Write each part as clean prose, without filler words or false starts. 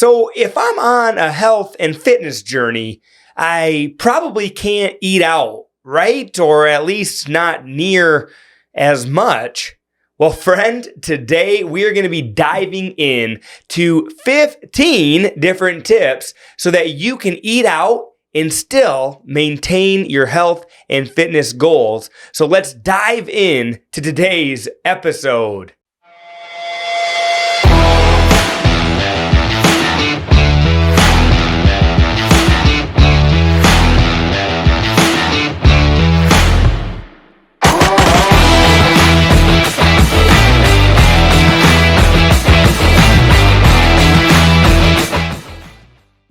So if I'm on a health and fitness journey, I probably can't eat out, right? Or at least not near as much. Well, friend, today we are going to be diving in to 15 different tips so that you can eat out and still maintain your health and fitness goals. So let's dive in to today's episode.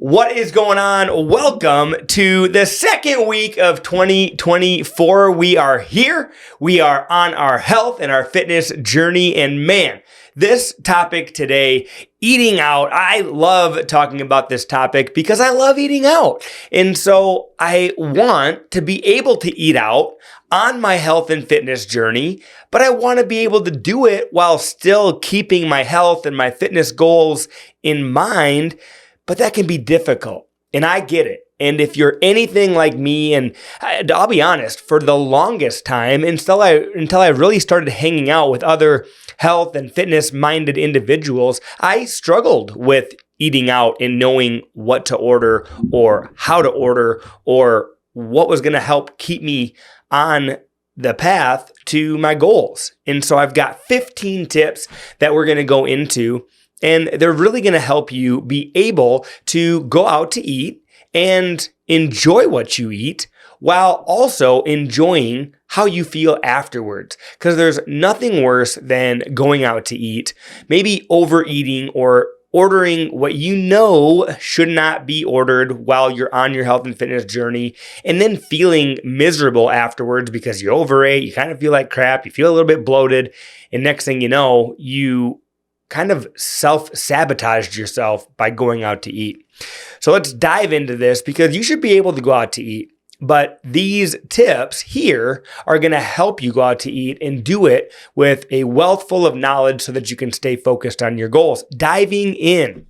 What is going on? Welcome to the second week of 2024. We are here. We are on our health and our fitness journey. And man, this topic today, eating out, I love talking about this topic because I love eating out. And so I want to be able to eat out on my health and fitness journey, but I want to be able to do it while still keeping my health and my fitness goals in mind. But that can be difficult, and I get it. And if you're anything like me, and I'll be honest, for the longest time, until I really started hanging out with other health and fitness-minded individuals, I struggled with eating out and knowing what to order or how to order or what was going to help keep me on the path to my goals. And so I've got 15 tips that we're going to go into. And they're really going to help you be able to go out to eat and enjoy what you eat while also enjoying how you feel afterwards. Because there's nothing worse than going out to eat, maybe overeating or ordering what you know should not be ordered while you're on your health and fitness journey, and then feeling miserable afterwards because you overate, you kind of feel like crap, you feel a little bit bloated, and next thing you know, you kind of self-sabotaged yourself by going out to eat. So let's dive into this because you should be able to go out to eat. But these tips here are going to help you go out to eat and do it with a wealth full of knowledge so that you can stay focused on your goals. Diving in.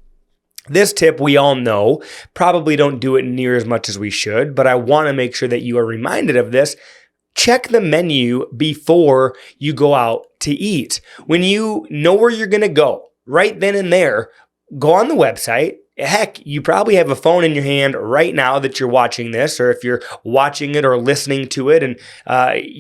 This tip we all know, probably don't do it near as much as we should, but I want to make sure that you are reminded of this. Check the menu before you go out to eat. When you know where you're going to go, right then and there, go on the website. Heck, you probably have a phone in your hand right now that you're watching this, or if you're watching it or listening to it and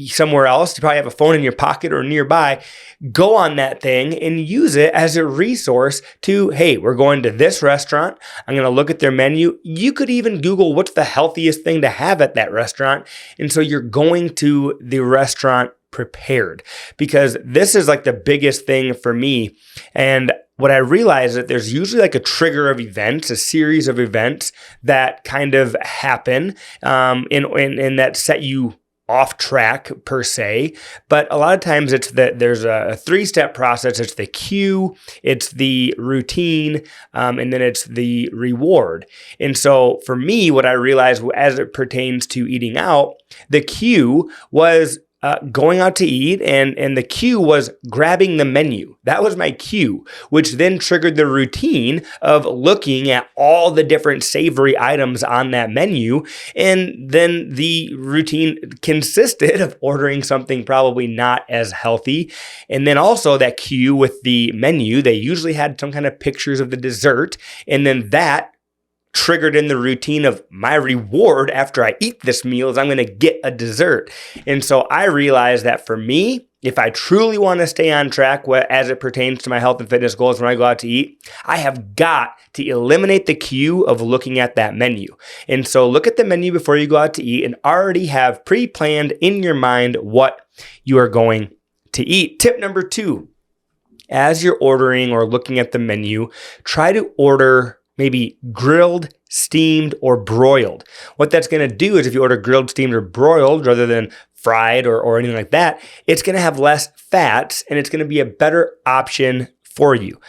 somewhere else, you probably have a phone in your pocket or nearby. Go on that thing and use it as a resource to, hey, we're going to this restaurant. I'm going to look at their menu. You could even Google what's the healthiest thing to have at that restaurant. And so you're going to the restaurant prepared, because this is like the biggest thing for me. And what I realize is that there's usually like a trigger of events, a series of events that kind of happen and that set you off track per se. But a lot of times it's that there's a three-step process. It's the cue, it's the routine, and then it's the reward. And so for me, what I realized as it pertains to eating out, the cue was going out to eat, and the cue was grabbing the menu. That was my cue, which then triggered the routine of looking at all the different savory items on that menu. And then the routine consisted of ordering something probably not as healthy. And then also that cue with the menu, they usually had some kind of pictures of the dessert. And then that triggered in the routine of my reward after I eat this meal is I'm going to get a dessert. And so I realized that for me, if I truly want to stay on track as it pertains to my health and fitness goals when I go out to eat, I have got to eliminate the cue of looking at that menu. And so look at the menu before you go out to eat and already have pre-planned in your mind what you are going to eat. Tip number 2, as you're ordering or looking at the menu, try to order maybe grilled, steamed, or broiled. What that's going to do is if you order grilled, steamed, or broiled rather than fried or anything like that, it's going to have less fats and it's going to be a better option for you.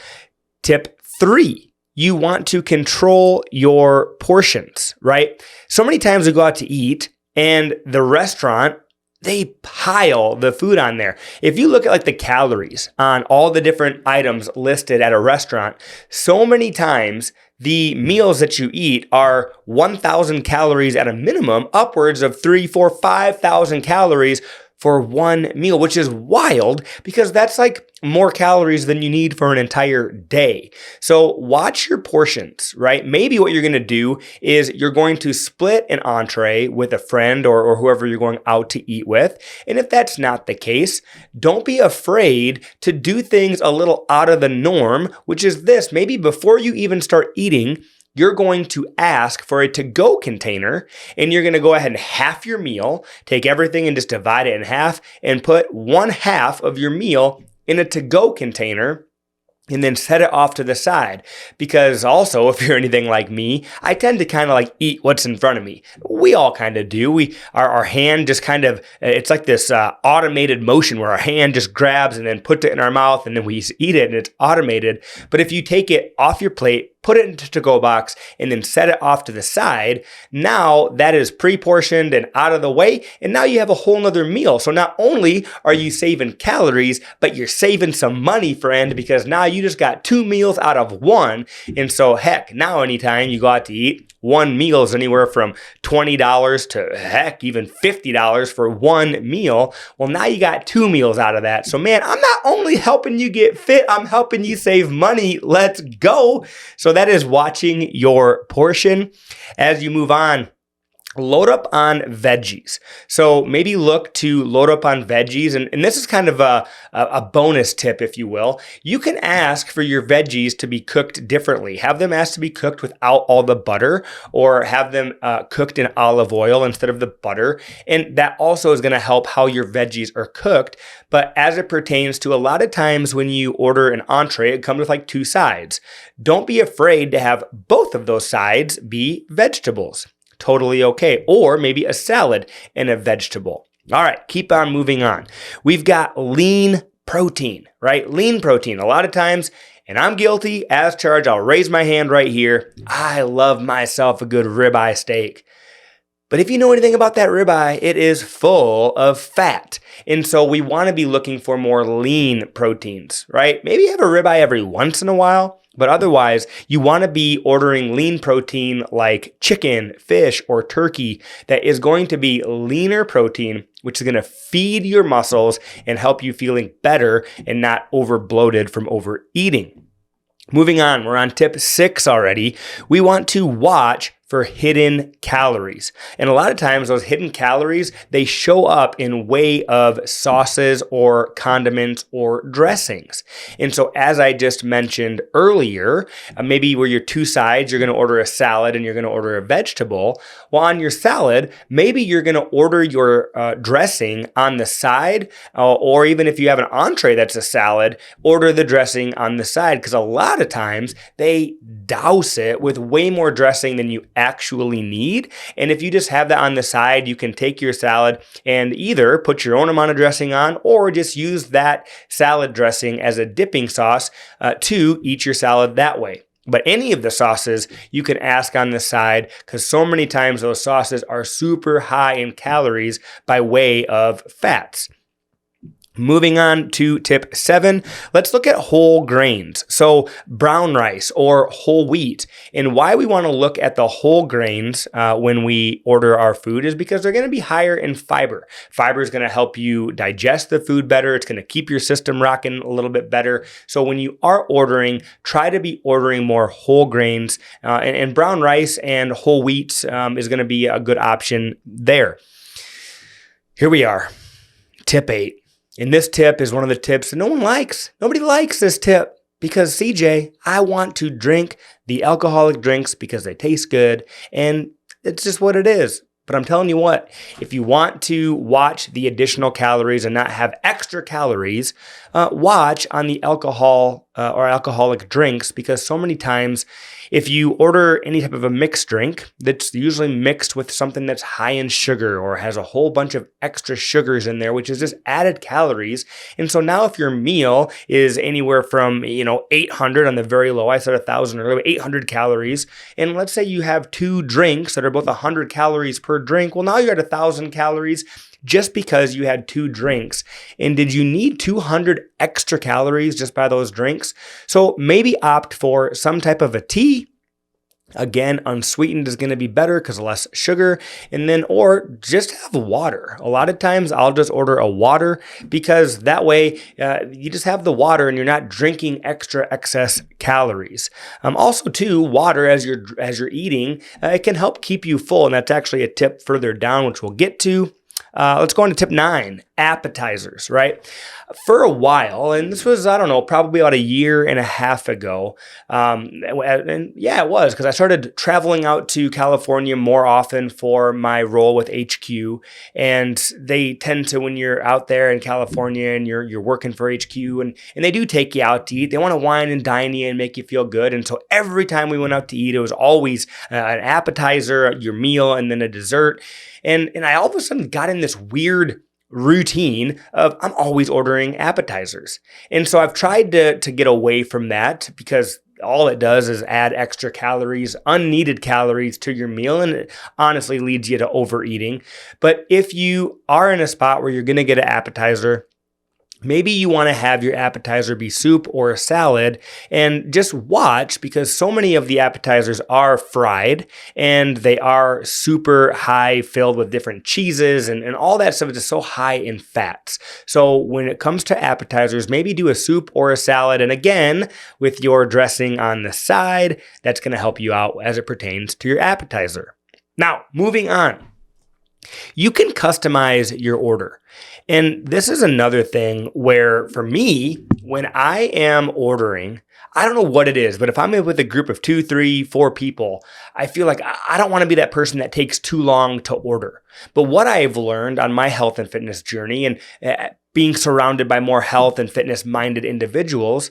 Tip 3, you want to control your portions, right? So many times we go out to eat and the restaurant, they pile the food on there. If you look at like the calories on all the different items listed at a restaurant, so many times the meals that you eat are 1,000 calories at a minimum, upwards of 3, 4, 5,000 calories for one meal, which is wild because that's like more calories than you need for an entire day. So watch your portions, right? Maybe what you're going to do is you're going to split an entree with a friend or whoever you're going out to eat with. And if that's not the case, don't be afraid to do things a little out of the norm, which is this. Maybe before you even start eating, you're going to ask for a to-go container, and you're going to go ahead and half your meal, take everything and just divide it in half, and put 1/2 of your meal in a to-go container, and then set it off to the side. Because also, if you're anything like me, I tend to kind of like eat what's in front of me. We all kind of do. Our hand just kind of, it's like this automated motion where our hand just grabs and then puts it in our mouth, and then we eat it, and it's automated. But if you take it off your plate, put it into a to-go box, and then set it off to the side, now that is pre-portioned and out of the way, and now you have a whole nother meal. So not only are you saving calories, but you're saving some money, friend, because now you just got 2 meals out of 1. And so heck, now anytime you go out to eat, one meal is anywhere from $20 to heck, even $50 for one meal. Well, now you got 2 meals out of that. So man, I'm not only helping you get fit, I'm helping you save money. Let's go. So that is watching your portion. As you move on, load up on veggies. So maybe look to load up on veggies. And this is kind of a bonus tip, if you will. You can ask for your veggies to be cooked differently. Have them asked to be cooked without all the butter, or have them cooked in olive oil instead of the butter. And that also is going to help how your veggies are cooked. But as it pertains to a lot of times when you order an entree, it comes with like 2 sides. Don't be afraid to have both of those sides be vegetables. Totally okay. Or maybe a salad and a vegetable. All right, keep on moving on. We've got lean protein, right? Lean protein. A lot of times, and I'm guilty as charged, I'll raise my hand right here. I love myself a good ribeye steak. But if you know anything about that ribeye, it is full of fat. And so we want to be looking for more lean proteins, right? Maybe have a ribeye every once in a while. But otherwise, you want to be ordering lean protein like chicken, fish, or turkey that is going to be leaner protein, which is going to feed your muscles and help you feeling better and not over bloated from overeating. Moving on, we're on tip 6 already. We want to watch for hidden calories. And a lot of times those hidden calories, they show up in way of sauces or condiments or dressings. And so as I just mentioned earlier, maybe where your 2 sides, you're going to order a salad and you're going to order a vegetable. Well, on your salad, maybe you're going to order your dressing on the side, or even if you have an entree that's a salad, order the dressing on the side, because a lot of times they douse it with way more dressing than you actually need. And if you just have that on the side, you can take your salad and either put your own amount of dressing on, or just use that salad dressing as a dipping sauce to eat your salad that way. But any of the sauces you can ask on the side, because so many times those sauces are super high in calories by way of fats. Moving on to tip 7, let's look at whole grains. So brown rice or whole wheat. And why we want to look at the whole grains when we order our food is because they're going to be higher in fiber. Fiber is going to help you digest the food better. It's going to keep your system rocking a little bit better. So when you are ordering, try to be ordering more whole grains. And brown rice and whole wheat is going to be a good option there. Here we are, tip 8. And this tip is one of the tips that no one likes. Nobody likes this tip because, CJ, I want to drink the alcoholic drinks because they taste good, and it's just what it is. But I'm telling you what, if you want to watch the additional calories and not have extra calories, watch on the alcohol or alcoholic drinks, because so many times if you order any type of a mixed drink that's usually mixed with something that's high in sugar or has a whole bunch of extra sugars in there, which is just added calories. And so now if your meal is anywhere from 800 on the very low, I said 1,000 earlier, 800 calories, and let's say you have 2 drinks that are both 100 calories per drink, well, now you're at 1,000 calories just because you had 2 drinks. And did you need 200 extra calories just by those drinks? So maybe opt for some type of a tea, Again, unsweetened is going to be better because less sugar. And then, or just have water. A lot of times I'll just order a water because that way you just have the water and you're not drinking excess calories. Also too, water as you're eating, it can help keep you full. And that's actually a tip further down, which we'll get to. Let's go on to tip 9, appetizers, right? For a while, and this was, I don't know, probably about a year and a half ago. And yeah, it was because I started traveling out to California more often for my role with HQ. And they tend to, when you're out there in California and you're working for HQ and they do take you out to eat, they want to wine and dine you and make you feel good. And so every time we went out to eat, it was always an appetizer, your meal, and then a dessert. And I all of a sudden got in this weird routine of I'm always ordering appetizers. And so I've tried to get away from that because all it does is add extra calories, unneeded calories to your meal, and it honestly leads you to overeating. But if you are in a spot where you're going to get an appetizer, maybe you want to have your appetizer be soup or a salad and just watch because so many of the appetizers are fried and they are super high filled with different cheeses and all that stuff is just so high in fats. So when it comes to appetizers, maybe do a soup or a salad. And again, with your dressing on the side, that's going to help you out as it pertains to your appetizer. Now, moving on. You can customize your order. And this is another thing where for me, when I am ordering, I don't know what it is, but if I'm with a group of 2, 3, 4 people, I feel like I don't want to be that person that takes too long to order. But what I've learned on my health and fitness journey and being surrounded by more health and fitness minded individuals,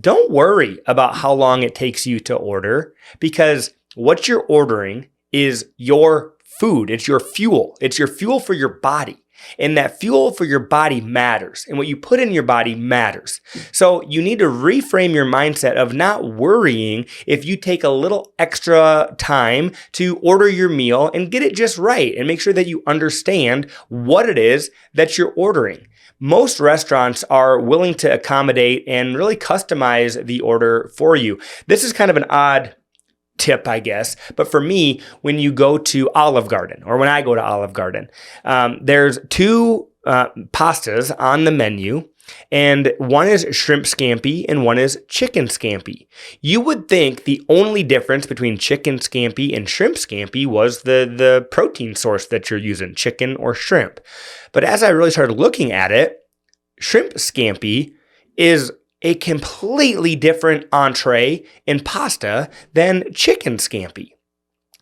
don't worry about how long it takes you to order because what you're ordering is your food. It's your fuel. It's your fuel for your body. And that fuel for your body matters. And what you put in your body matters. So you need to reframe your mindset of not worrying if you take a little extra time to order your meal and get it just right and make sure that you understand what it is that you're ordering. Most restaurants are willing to accommodate and really customize the order for you. This is kind of an odd tip, I guess. But for me, when you go to Olive Garden or when I go to Olive Garden, there's 2 pastas on the menu and one is shrimp scampi and one is chicken scampi. You would think the only difference between chicken scampi and shrimp scampi was the protein source that you're using, chicken or shrimp. But as I really started looking at it, shrimp scampi is a completely different entree and pasta than chicken scampi.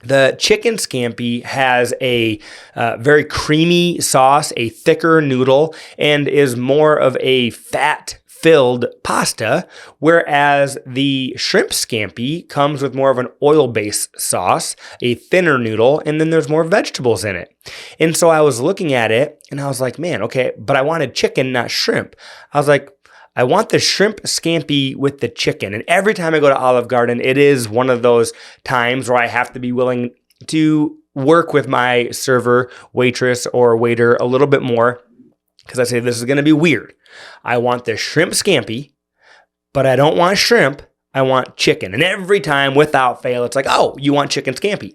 The chicken scampi has a very creamy sauce, a thicker noodle, and is more of a fat-filled pasta, whereas the shrimp scampi comes with more of an oil-based sauce, a thinner noodle, and then there's more vegetables in it. And so I was looking at it, and I was like, man, okay, but I wanted chicken, not shrimp. I was like, I want the shrimp scampi with the chicken. And every time I go to Olive Garden, it is one of those times where I have to be willing to work with my server, waitress, or waiter a little bit more because I say this is going to be weird. I want the shrimp scampi, but I don't want shrimp. I want chicken. And every time without fail, it's like, oh, you want chicken scampi.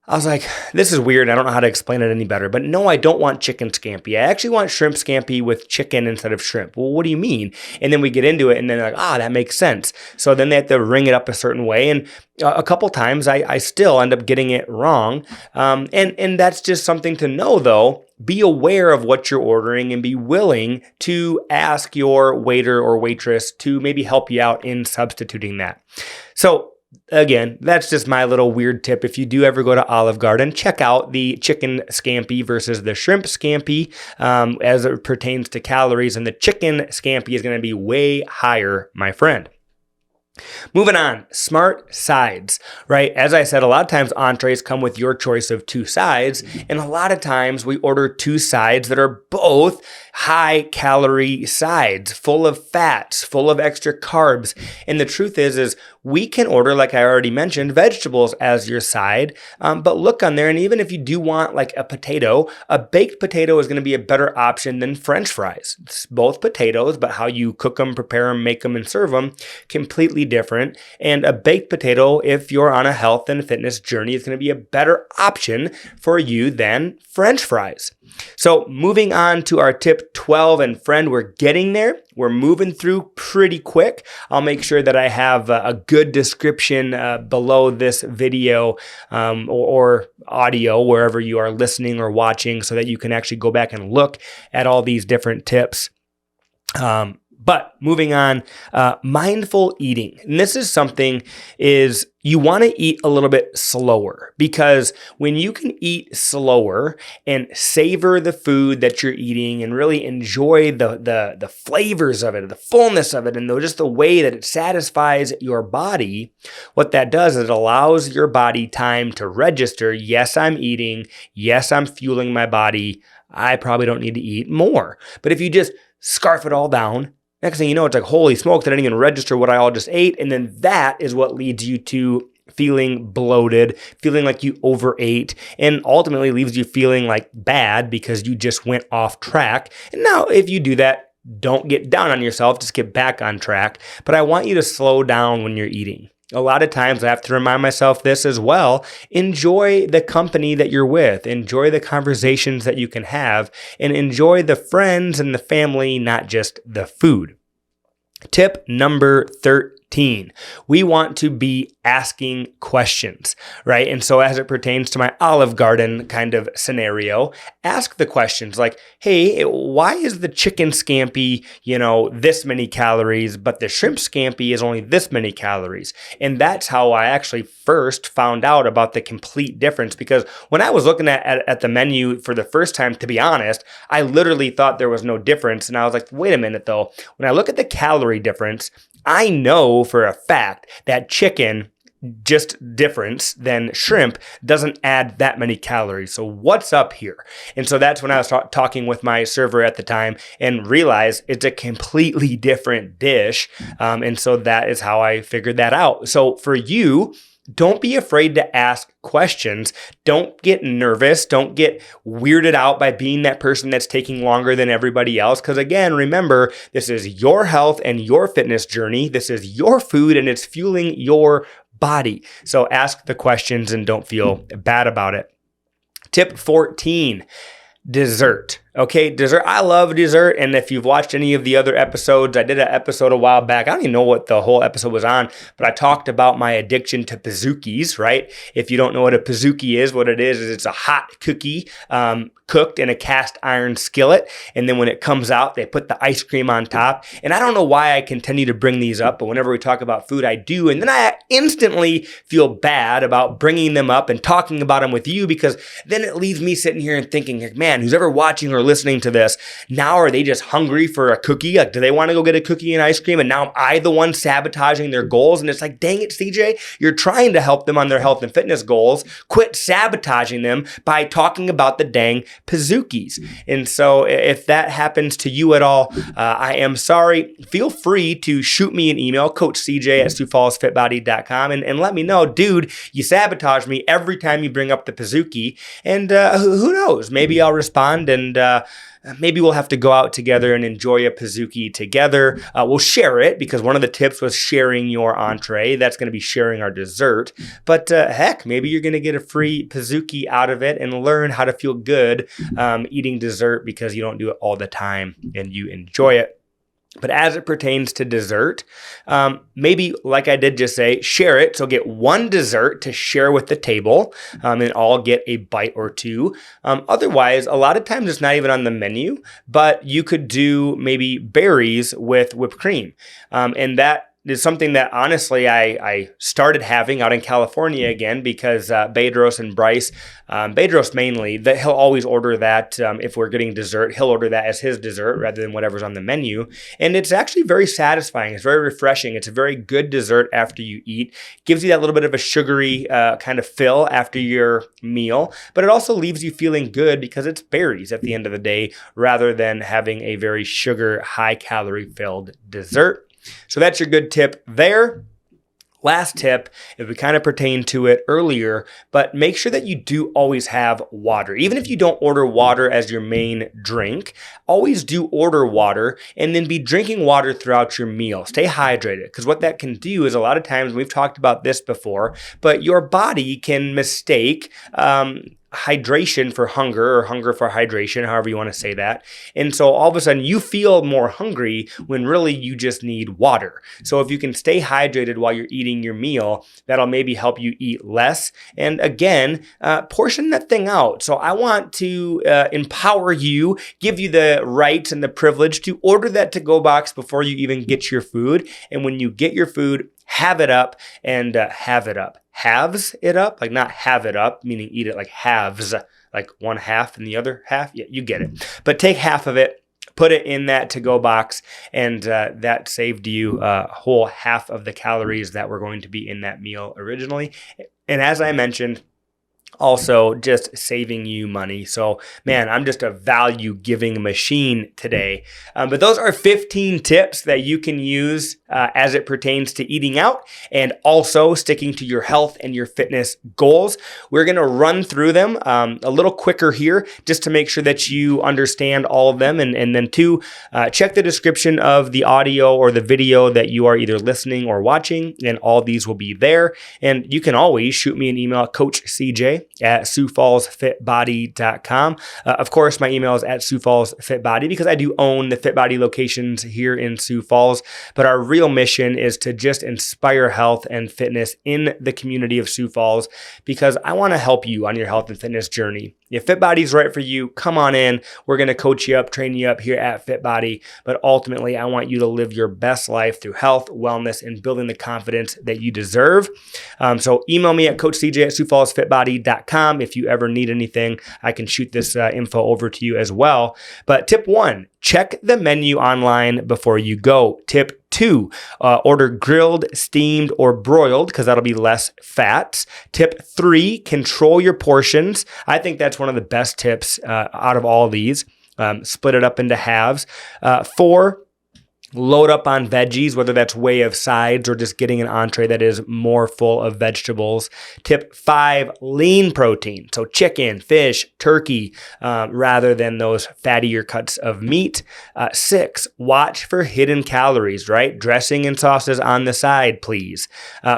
I was like, this is weird. I don't know how to explain it any better. But no, I don't want chicken scampi. I actually want shrimp scampi with chicken instead of shrimp. Well, what do you mean? And then we get into it and then like, that makes sense. So then they have to ring it up a certain way. And a couple times I still end up getting it wrong. And that's just something to know though. Be aware of what you're ordering and be willing to ask your waiter or waitress to maybe help you out in substituting that. So again, that's just my little weird tip. If you do ever go to Olive Garden, check out the chicken scampi versus the shrimp scampi as it pertains to calories. And the chicken scampi is going to be way higher, my friend. Moving on, smart sides, right? As I said, a lot of times entrees come with your choice of 2 sides. And a lot of times we order 2 sides that are both high calorie sides, full of fats, full of extra carbs. And the truth is we can order, like I already mentioned, vegetables as your side. But look on there. And even if you do want like a potato, a baked potato is going to be a better option than French fries. It's both potatoes, but how you cook them, prepare them, make them, and serve them, completely completely different. And a baked potato, if you're on a health and fitness journey, is going to be a better option for you than French fries. So moving on to our tip 12, and friend, we're getting there. We're moving through pretty quick. I'll make sure that I have a good description below this video or audio, wherever you are listening or watching, so that you can actually go back and look at all these different tips. But moving on, mindful eating. And this is something is you want to eat a little bit slower, because when you can eat slower and savor the food that you're eating and really enjoy the flavors of it, the fullness of it, and just the way that it satisfies your body, what that does is it allows your body time to register, yes, I'm eating, yes, I'm fueling my body, I probably don't need to eat more. But if you just scarf it all down, next thing you know, it's like, holy smokes, I didn't even register what I all just ate. And then that is what leads you to feeling bloated, feeling like you overate, and ultimately leaves you feeling like bad because you just went off track. And now if you do that, don't get down on yourself, just get back on track. But I want you to slow down when you're eating. A lot of times I have to remind myself this as well. Enjoy the company that you're with. Enjoy the conversations that you can have, and enjoy the friends and the family, not just the food. Tip number 13. We want to be asking questions, right? And so as it pertains to my Olive Garden kind of scenario, ask the questions like, hey, why is the chicken scampi, this many calories, but the shrimp scampi is only this many calories? And that's how I actually first found out about the complete difference, because when I was looking at the menu for the first time, to be honest, I literally thought there was no difference. And I was like, wait a minute though. When I look at the calorie difference, I know for a fact that chicken, just difference than shrimp, doesn't add that many calories. So what's up here? And so that's when I was talking with my server at the time and realized it's a completely different dish. And so that is how I figured that out. So for you, don't be afraid to ask questions. Don't get nervous. Don't get weirded out by being that person that's taking longer than everybody else. Because again, remember, this is your health and your fitness journey. This is your food and it's fueling your body. So ask the questions and don't feel bad about it. Tip 14, dessert. Okay, dessert. I love dessert. And if you've watched any of the other episodes, I did an episode a while back. I don't even know what the whole episode was on, but I talked about my addiction to pizookies, right? If you don't know what a pizookie is, what it is it's a hot cookie cooked in a cast iron skillet. And then when it comes out, they put the ice cream on top. And I don't know why I continue to bring these up, but whenever we talk about food, I do. And then I instantly feel bad about bringing them up and talking about them with you, because then it leaves me sitting here and thinking, like, man, who's ever watching or listening to this, now are they just hungry for a cookie? Like, do they want to go get a cookie and ice cream? And now am I the one sabotaging their goals? And it's like, dang it, CJ, you're trying to help them on their health and fitness goals. Quit sabotaging them by talking about the dang pizookies. And so if that happens to you at all, I am sorry. Feel free to shoot me an email, coachcj@siouxfallsfitbody.com, and let me know, dude, you sabotage me every time you bring up the pizookie. And who knows? Maybe I'll respond, and maybe we'll have to go out together and enjoy a pizookie together. We'll share it, because one of the tips was sharing your entree. That's going to be sharing our dessert. But heck, maybe you're going to get a free pizookie out of it and learn how to feel good eating dessert, because you don't do it all the time and you enjoy it. But as it pertains to dessert, maybe, like I did just say, share it. So get one dessert to share with the table, and all get a bite or two. Otherwise, a lot of times it's not even on the menu, but you could do maybe berries with whipped cream. And that is something that honestly I started having out in California again, because Bedros and Bryce, Bedros mainly, that he'll always order that if we're getting dessert, he'll order that as his dessert rather than whatever's on the menu. And it's actually very satisfying. It's very refreshing. It's a very good dessert after you eat. Gives you that little bit of a sugary kind of fill after your meal, but it also leaves you feeling good because it's berries at the end of the day, rather than having a very sugar, high calorie filled dessert. So that's your good tip there. Last tip, if we kind of pertained to it earlier, but make sure that you do always have water. Even if you don't order water as your main drink, always do order water and then be drinking water throughout your meal. Stay hydrated, because what that can do is a lot of times, we've talked about this before, but your body can mistake hydration for hunger, or hunger for hydration, however you want to say that. And so all of a sudden you feel more hungry when really you just need water. So if you can stay hydrated while you're eating your meal, that'll maybe help you eat less. And again, portion that thing out. So I want to empower you, give you the rights and the privilege to order that to-go box before you even get your food. And when you get your food, have it up and have it up. Halves it up, like not have it up, meaning eat it like halves, like one half and the other half. Yeah, you get it. But take half of it, put it in that to-go box, and that saved you a whole half of the calories that were going to be in that meal originally. And as I mentioned, also just saving you money. So man, I'm just a value giving machine today. But those are 15 tips that you can use as it pertains to eating out and also sticking to your health and your fitness goals. We're going to run through them a little quicker here just to make sure that you understand all of them. And then two, check the description of the audio or the video that you are either listening or watching, and all these will be there. And you can always shoot me an email, coachcj@SiouxFallsFitBody.com. Of course, my email is at Sioux Falls Fit Body, because I do own the Fit Body locations here in Sioux Falls. But our real mission is to just inspire health and fitness in the community of Sioux Falls, because I want to help you on your health and fitness journey. If Fit Body's right for you, come on in. We're going to coach you up, train you up here at Fit Body. But ultimately, I want you to live your best life through health, wellness, and building the confidence that you deserve. So email me at coachcj@SiouxFallsFitBody.com. If you ever need anything, I can shoot this info over to you as well. But tip 1, check the menu online before you go. Tip 2, order grilled, steamed, or broiled, because that'll be less fats. Tip 3, control your portions. I think that's one of the best tips out of all of these. Split it up into halves. 4, load up on veggies, whether that's way of sides or just getting an entree that is more full of vegetables. Tip 5, lean protein. So chicken, fish, turkey, rather than those fattier cuts of meat. 6, watch for hidden calories, right? Dressing and sauces on the side, please.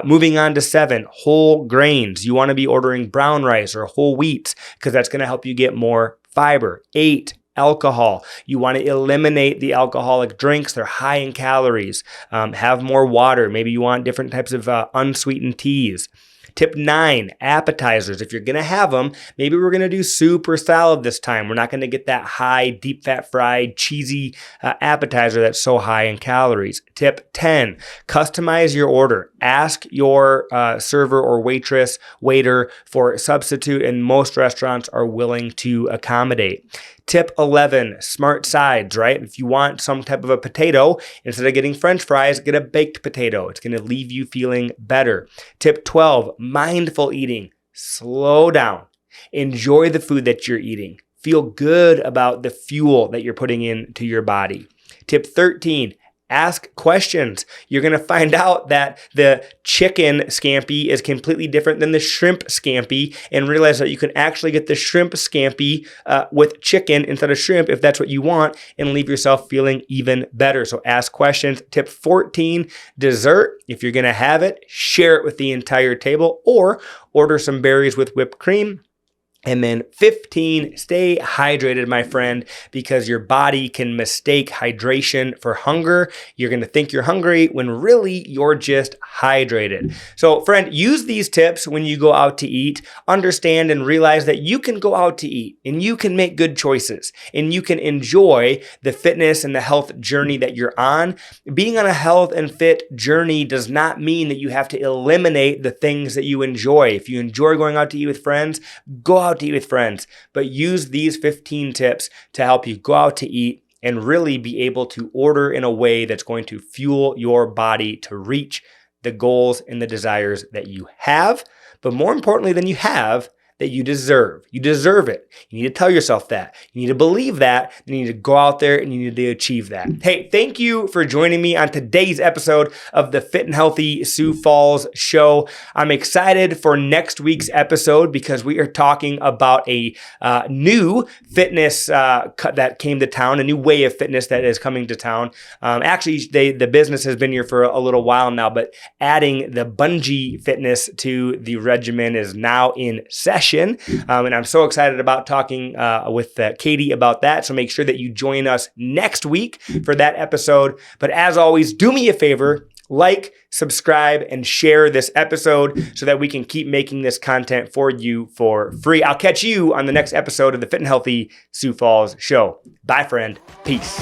Moving on to 7, whole grains. You want to be ordering brown rice or whole wheats, because that's going to help you get more fiber. 8, alcohol. You want to eliminate the alcoholic drinks. They're high in calories. Have more water. Maybe you want different types of unsweetened teas. Tip 9, appetizers. If you're going to have them, maybe we're going to do soup or salad this time. We're not going to get that high, deep fat fried, cheesy appetizer that's so high in calories. Tip 10, customize your order. Ask your server or waitress, waiter for a substitute, and most restaurants are willing to accommodate. Tip 11, smart sides, right? If you want some type of a potato, instead of getting French fries, get a baked potato. It's going to leave you feeling better. Tip 12, mindful eating. Slow down. Enjoy the food that you're eating. Feel good about the fuel that you're putting into your body. Tip 13, ask questions. You're going to find out that the chicken scampi is completely different than the shrimp scampi, and realize that you can actually get the shrimp scampi with chicken instead of shrimp if that's what you want, and leave yourself feeling even better. So ask questions. Tip 14, dessert. If you're going to have it, share it with the entire table, or order some berries with whipped cream. And then 15, stay hydrated, my friend, because your body can mistake hydration for hunger. You're going to think you're hungry when really you're just hydrated. So friend, use these tips when you go out to eat. Understand and realize that you can go out to eat and you can make good choices and you can enjoy the fitness and the health journey that you're on. Being on a health and fit journey does not mean that you have to eliminate the things that you enjoy. If you enjoy going out to eat with friends, go out to eat with friends, but use these 15 tips to help you go out to eat and really be able to order in a way that's going to fuel your body to reach the goals and the desires that you have. But more importantly than you have, that you deserve. You deserve it. You need to tell yourself that. You need to believe that. You need to go out there and you need to achieve that. Hey, thank you for joining me on today's episode of the Fit and Healthy Sioux Falls Show. I'm excited for next week's episode because we are talking about a new fitness that came to town, a new way of fitness that is coming to town. Actually, the business has been here for a little while now, but adding the bungee fitness to the regimen is now in session. And I'm so excited about talking with Katie about that. So make sure that you join us next week for that episode. But as always, do me a favor, like, subscribe, and share this episode so that we can keep making this content for you for free. I'll catch you on the next episode of the Fit and Healthy Sioux Falls Show. Bye, friend. Peace.